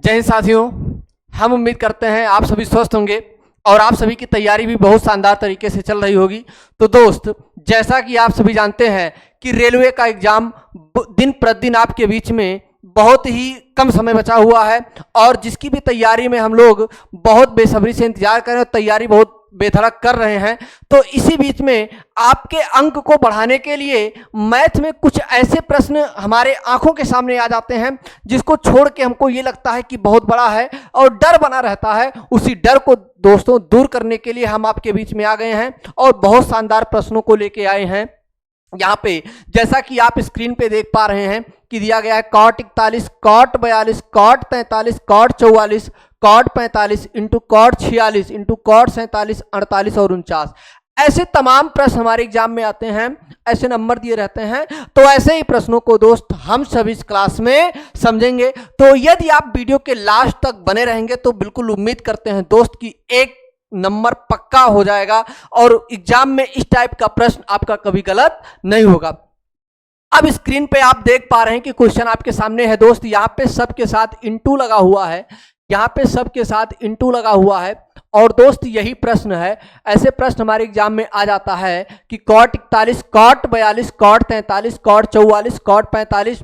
जय हिंद साथियों, हम उम्मीद करते हैं आप सभी स्वस्थ होंगे और आप सभी की तैयारी भी बहुत शानदार तरीके से चल रही होगी। तो दोस्त, जैसा कि आप सभी जानते हैं कि रेलवे का एग्जाम दिन प्रतिदिन आपके बीच में बहुत ही कम समय बचा हुआ है और जिसकी भी तैयारी में हम लोग बहुत बेसब्री से इंतजार कर रहे हैं और तैयारी बहुत बेधड़क कर रहे हैं। तो इसी बीच में आपके अंक को बढ़ाने के लिए मैथ में कुछ ऐसे प्रश्न हमारे आंखों के सामने आ जाते हैं जिसको छोड़ के हमको ये लगता है कि बहुत बड़ा है और डर बना रहता है। उसी डर को दोस्तों दूर करने के लिए हम आपके बीच में आ गए हैं और बहुत शानदार प्रश्नों को लेके आए हैं। यहाँ पे जैसा कि आप स्क्रीन पे देख पा रहे हैं कि दिया गया है cot 41, cot 42, cot 43, cot 44, cot 45 into cot 46 into cot 47, 48 और 49। ऐसे तमाम प्रश्न हमारे एग्जाम में आते हैं, ऐसे नंबर दिए रहते हैं। तो ऐसे ही प्रश्नों को दोस्त हम सभी इस क्लास में समझेंगे। तो यदि आप वीडियो के लास्ट तक बने रहेंगे तो बिल्कुल उम्मीद करते हैं दोस्त कि एक नंबर पक्का हो जाएगा और एग्जाम में इस टाइप का प्रश्न आपका कभी गलत नहीं होगा। अब स्क्रीन पे आप देख पा रहे हैं कि क्वेश्चन आपके सामने है दोस्त। यहाँ पे सबके साथ इंटू लगा हुआ है, यहाँ पे सबके साथ इंटू लगा हुआ है और दोस्त यही प्रश्न है। ऐसे प्रश्न हमारे एग्जाम में आ जाता है कि cot 41, cot 42, cot 43, cot 44, cot 45,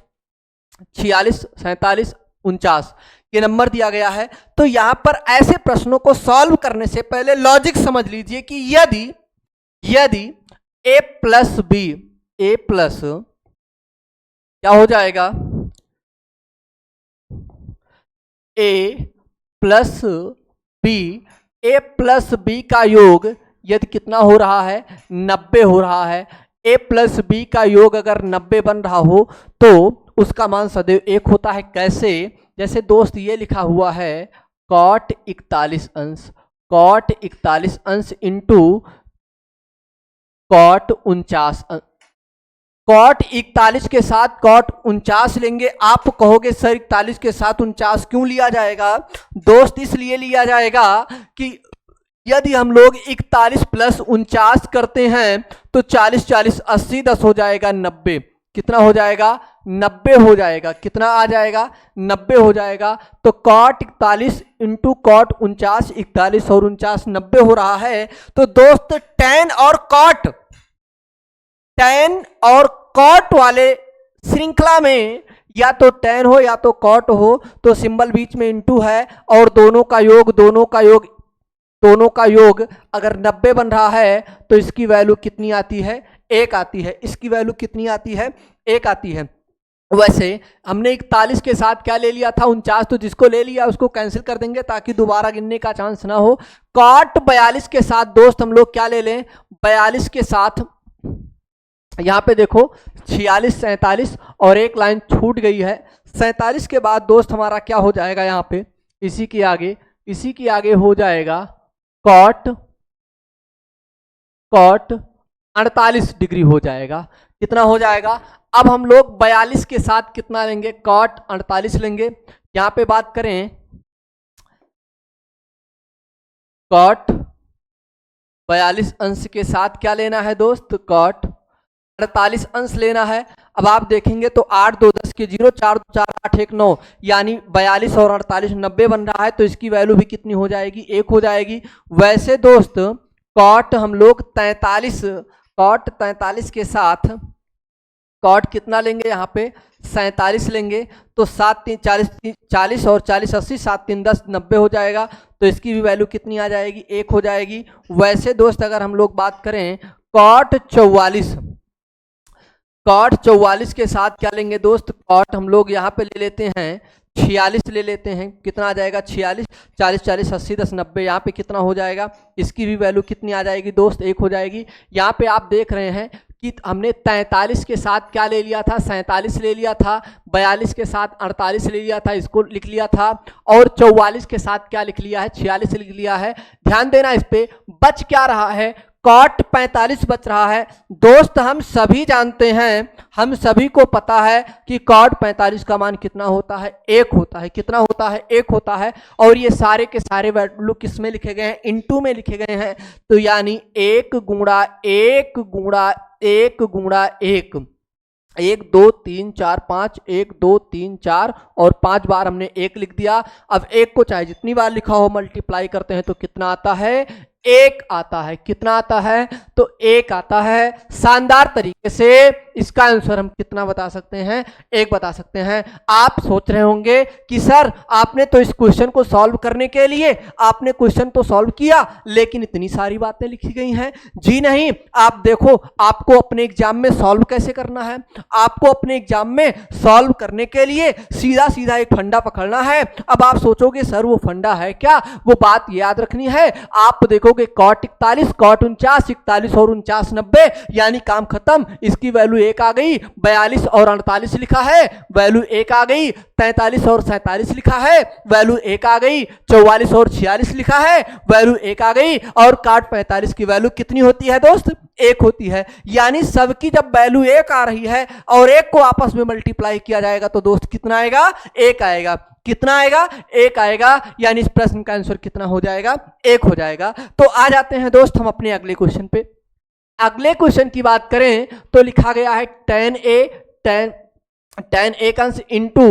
46, 47, 49 ये नंबर दिया गया है। तो यहां पर ऐसे प्रश्नों को सॉल्व करने से पहले लॉजिक समझ लीजिए कि यदि a plus B, a plus क्या हो जाएगा, a plus B, a plus B का योग यदि कितना हो रहा है, 90 हो रहा है। a प्लस बी का योग अगर 90 बन रहा हो तो उसका मान सदैव 1 होता है। कैसे? जैसे दोस्त ये लिखा हुआ है cot 41 अंश, cot 41 अंश इंटू cot 49 अंश। cot 41 के साथ cot 49 लेंगे। आप कहोगे सर 41 के साथ 49 क्यों लिया जाएगा? दोस्त इसलिए लिया जाएगा कि यदि हम लोग 41 प्लस 49 करते हैं तो 40 40 80 10 हो जाएगा 90। कितना हो जाएगा? 90 हो जाएगा। कितना आ जाएगा? 90 हो जाएगा। तो cot 41 इंटू cot 49, 41 और 49 90 हो रहा है। तो दोस्त tan और cot वाले श्रृंखला में या तो tan हो या तो cot हो तो सिंबल बीच में इंटू है और दोनों का योग अगर 90 बन रहा है तो इसकी वैल्यू कितनी आती है? 1 आती है। इसकी वैल्यू कितनी आती है? 1 आती है। वैसे हमने 41 के साथ क्या ले लिया था? 49। तो जिसको ले लिया उसको कैंसिल कर देंगे ताकि दोबारा गिनने का चांस ना हो। cot 42 के साथ दोस्त हम लोग क्या ले लें? 42 के साथ यहाँ पे देखो 46 47 और एक लाइन छूट गई है। 47 के बाद दोस्त हमारा क्या हो जाएगा? यहाँ पे इसी के आगे हो जाएगा cot 48 डिग्री हो जाएगा। कितना हो जाएगा? अब हम लोग 42 के साथ कितना लेंगे? cot 48 लेंगे। यहां पे बात करें cot 42 अंश के साथ क्या लेना है दोस्त? cot 48 अंश लेना है। अब आप देखेंगे तो 8 2 10 के 0, 4 2 4 8 1 9 यानी 42 और 48 90 बन रहा है। तो इसकी वैल्यू भी कितनी हो जाएगी? 1 हो जाएगी। वैसे दोस्त cot हम लोग 43 के साथ cot कितना लेंगे? यहाँ पे 47 लेंगे। तो 7 3 40 और 40 80, 7 3 10 90 हो जाएगा। तो इसकी भी वैल्यू कितनी आ जाएगी? 1 हो जाएगी। वैसे दोस्त अगर हम लोग बात करें cot 44 के साथ क्या लेंगे दोस्त? cot हम लोग यहाँ पे ले लेते हैं 46 ले लेते हैं। कितना आ जाएगा? 46 40 40 80 10 90 यहाँ पे कितना हो जाएगा? इसकी भी वैल्यू कितनी आ जाएगी दोस्त? 1 हो जाएगी। यहाँ पे आप देख रहे हैं कि हमने 43 के साथ क्या ले लिया था? 47 ले लिया था। 42 के साथ 48 ले लिया था, इसको लिख लिया था। और 44 के साथ क्या लिख लिया है? 46 लिख लिया है। ध्यान देना इस पे। बच क्या रहा है? cot 45 बच रहा है। दोस्त हम सभी जानते हैं, हम सभी को पता है कि cot 45 का मान कितना होता है? 1 होता है। कितना होता है? 1 होता है। और ये सारे के सारे वैल्यू किस में लिखे गए हैं? इनटू में लिखे गए हैं। तो यानी 1 गुणा 1 गुणा 1 गुणा 1 1 2 3 4 5, 1 2 3 4 और 5 बार हमने 1 लिख दिया। अब 1 को चाहे जितनी बार लिखा हो मल्टीप्लाई करते हैं तो कितना आता है, 1 आता है। कितना आता है, तो 1 आता है। शानदार तरीके से इसका आंसर हम कितना बता सकते हैं, 1 बता सकते हैं। आप सोच रहे होंगे कि सर आपने तो इस क्वेश्चन को सॉल्व करने के लिए आपने क्वेश्चन तो सॉल्व किया लेकिन इतनी सारी बातें लिखी गई हैं। जी नहीं, आप देखो आपको अपने एग्जाम में सॉल्व कैसे करना है। आपको अपने एग्जाम में सॉल्व करने के लिए सीधा सीधा एक फंडा पकड़ना है। अब आप सोचोगे सर वो फंडा है क्या, वो बात याद रखनी है। आप देखोगे cot 41, cot 49, 41 और 49 90, यानी काम खत्म। इसकी वैल्यू 1 आ गई। 42 और 48 लिखा है, वैल्यू 1 आ गई। 43 और 47 लिखा है, वैल्यू 1 आ गई। 44 और 46 लिखा है, वैल्यू 1 आ गई। और cot 45 की वैल्यू कितनी होती है दोस्त, 1 होती है। यानी सबकी जब वैल्यू 1 आ रही है और 1 को आपस में मल्टीप्लाई किया जाएगा तो दोस्त कितना आएगा, 1 आएगा। कितना आएगा, 1 आएगा। यानी इस प्रश्न का आंसर कितना हो जाएगा, 1 हो जाएगा। तो आ जाते हैं दोस्त हम अपने अगले क्वेश्चन पे। अगले क्वेश्चन की बात करें तो लिखा गया है tan a कंस into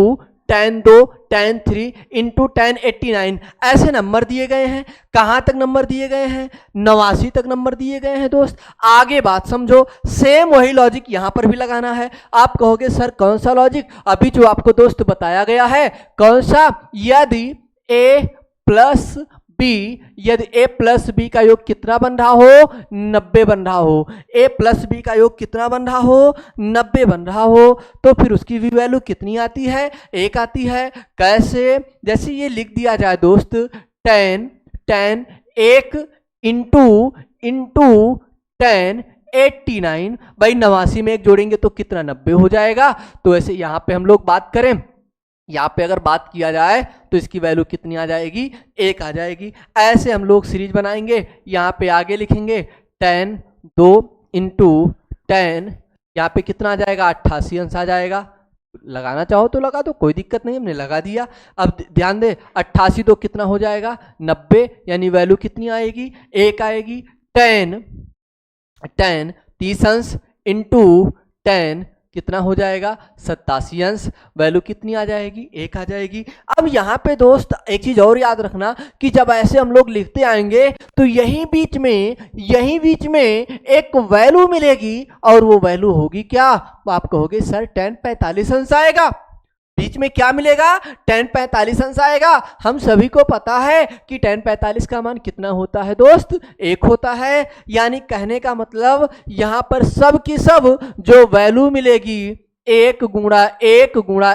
tan 2 tan 3 into tan 89। ऐसे नंबर दिए गए हैं। कहां तक नंबर दिए गए हैं, 89 तक नंबर दिए गए हैं दोस्त। आगे बात समझो, सेम वही लॉजिक यहां पर भी लगाना है। आप कहोगे सर कौन सा लॉजिक, अभी जो आपको दोस्त बताया गया है कौन सा, यदि a प्लस बी, यदि a प्लस बी का योग कितना बन रहा हो, 90 बन रहा हो। a प्लस बी का योग कितना बन रहा हो, 90 बन रहा हो, तो फिर उसकी भी वैल्यू कितनी आती है, 1 आती है। कैसे, जैसे ये लिख दिया जाए दोस्त tan 1 इंटू tan 89। भाई 89 में 1 जोड़ेंगे तो कितना, 90 हो जाएगा। तो ऐसे यहां पे हम लोग बात करें, यहाँ पे अगर बात किया जाए तो इसकी वैल्यू कितनी आ जाएगी, 1 आ जाएगी। ऐसे हम लोग सीरीज बनाएंगे। यहाँ पे आगे लिखेंगे tan 2 इंटू tan, यहाँ पे कितना आ जाएगा, 88 अंश आ जाएगा। लगाना चाहो तो लगा दो, कोई दिक्कत नहीं, हमने लगा दिया। अब ध्यान दे 88 तो कितना हो जाएगा, 90, यानी वैल्यू कितनी आएगी, 1 आएगी। tan 30 अंश इंटू tan कितना हो जाएगा, 87 अंश, वैल्यू कितनी आ जाएगी, 1 आ जाएगी। अब यहाँ पे दोस्त एक चीज और याद रखना कि जब ऐसे हम लोग लिखते आएंगे तो यही बीच में एक वैल्यू मिलेगी और वो वैल्यू होगी क्या, आप कहोगे सर tan 45 अंश आएगा। बीच में क्या मिलेगा, tan 45 अंश आएगा। हम सभी को पता है कि tan 45 का मान कितना होता है दोस्त, 1 होता है। यानी कहने का मतलब यहां पर सब की सब जो वैल्यू मिलेगी 1 गुणा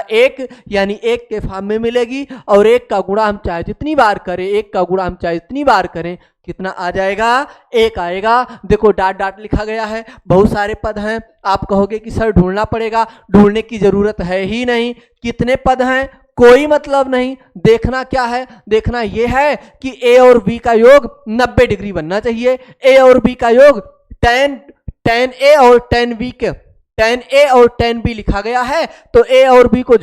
1 यानी 1 के फॉर्म में मिलेगी। और 1 का गुणा हम चाहे जितनी बार करें, 1 का गुणा हम चाहे जितनी बार करें, कितना आ जाएगा, 1 आएगा। देखो डाट डाट लिखा गया है, बहुत सारे पद हैं। आप कहोगे कि सर ढूंढना पड़ेगा, ढूंढने की जरूरत है ही नहीं। कितने पद हैं, कोई मतलब नहीं। देखना क्या है, देखना यह है कि a और b का योग 90 डिग्री बनना चाहिए। a और b का योग tan a और tan b लिखा गया है, तो a और b को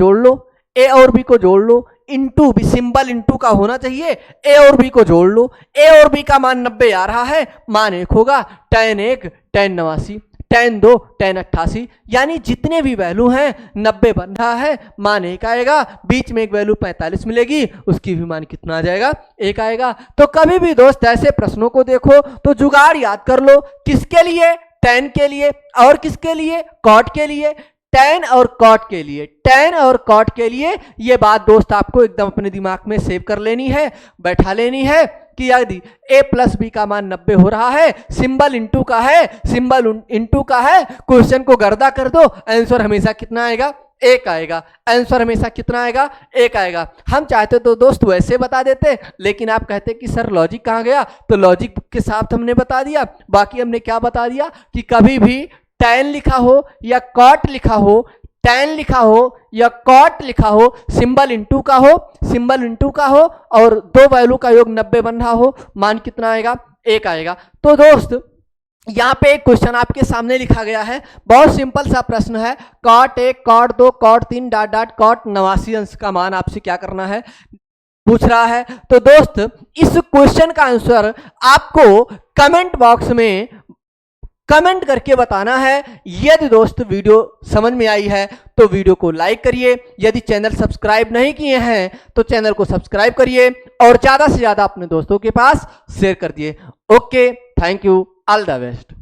जोड़ लो, इंटू भी सिंबल इंटू का होना चाहिए। a और b को जोड़ लो, a और b का मान 90 आ रहा है, मान 1 होगा। tan 1 tan 89, tan 2 tan 88, यानी जितने भी वैल्यू हैं 90 बन रहा है, मान 1 आएगा। बीच में एक वैल्यू 45 मिलेगी, उसकी भी मान कितना आ जाएगा, 1 आएगा। तो कभी भी दोस्त ऐसे प्रश्नों को देखो तो जुगाड़ याद कर लो, किसके लिए, tan के लिए, और किसके लिए, cot के लिए। tan और cot के लिए ये बात दोस्त आपको एकदम अपने दिमाग में सेव कर लेनी है, बैठा लेनी है कि यदि a प्लस बी का मान 90 हो रहा है, सिंबल इंटू का है, क्वेश्चन को गर्दा कर दो, आंसर हमेशा कितना आएगा, 1 आएगा। आंसर हमेशा कितना आएगा, 1 आएगा। हम चाहते तो दोस्त वैसे बता देते, लेकिन आप कहते कि सर लॉजिक कहाँ गया, तो लॉजिक के साथ हमने बता दिया। बाकी हमने क्या बता दिया कि कभी भी tan लिखा हो या cot लिखा हो, tan लिखा हो या cot लिखा हो, सिंबल इंटू का हो और दो वैल्यू का योग 90 बन रहा हो, मान कितना आएगा, 1 आएगा। तो दोस्त यहाँ पे एक क्वेश्चन आपके सामने लिखा गया है, बहुत सिंपल सा प्रश्न है। cot 1 cot 2 cot 3 dot dot cot 89 अंश का मान आपसे क्या करना है, पूछ रहा है। तो दोस्त इस क्वेश्चन का आंसर आपको कमेंट बॉक्स में कमेंट करके बताना है। यदि दोस्त वीडियो समझ में आई है तो वीडियो को लाइक करिए, यदि चैनल सब्सक्राइब नहीं किए हैं तो चैनल को सब्सक्राइब करिए और ज़्यादा से ज़्यादा अपने दोस्तों के पास शेयर कर दिए। Okay, thank you, all the best.